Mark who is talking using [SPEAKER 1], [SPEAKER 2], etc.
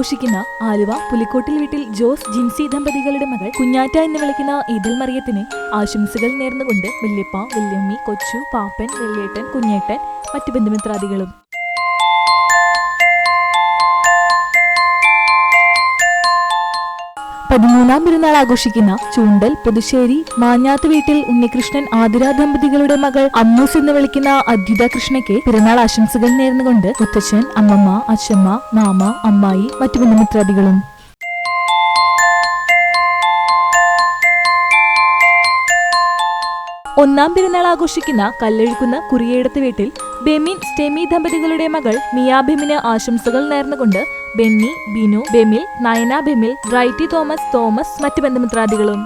[SPEAKER 1] ആഘോഷിക്കുന്ന ആലുവ പുലിക്കോട്ടിൽ വീട്ടിൽ ജോസ് ജിൻസി ദമ്പതികളുടെ മകൾ കുഞ്ഞാറ്റ എന്ന് വിളിക്കുന്ന ഈദൽ മറിയത്തിന് ആശംസകൾ നേർന്നുകൊണ്ട് വല്യപ്പ, വല്യമ്മി, കൊച്ചു, പാപ്പൻ, വെള്ളിയേട്ടൻ, കുഞ്ഞേട്ടൻ, മറ്റു ബന്ധുമിത്രാദികളും. പതിമൂന്നാം പെരുന്നാൾ ആഘോഷിക്കുന്ന ചൂണ്ടൽ പുതുശ്ശേരി മാഞ്ഞാത്ത് വീട്ടിൽ ഉണ്ണികൃഷ്ണൻ ആതിര ദമ്പതികളുടെ മകൾ അമ്മൂസ് എന്ന് വിളിക്കുന്ന അദ്യുത കൃഷ്ണയ്ക്ക് പിറന്നാൾ ആശംസകൾ നേർന്നുകൊണ്ട് മുത്തച്ഛൻ, അമ്മമ്മ, അച്ഛമ്മ, മാമ, അമ്മായി, മറ്റു ബന്ധുമിത്രാദികളും. ഒന്നാം പെരുന്നാൾ ആഘോഷിക്കുന്ന കല്ലെഴുക്കുന്ന കുറിയേടത്ത് വീട്ടിൽ ബെമിൻ സ്റ്റെമി ദമ്പതികളുടെ മകൾ മിയ ബെമിന് ആശംസകൾ നേർന്നുകൊണ്ട് ബെന്നി, ബിനു, ബെമിൽ, നയന ബെമിൽ, റൈറ്റി തോമസ്, മറ്റു ബന്ധുമിത്രാദികളും.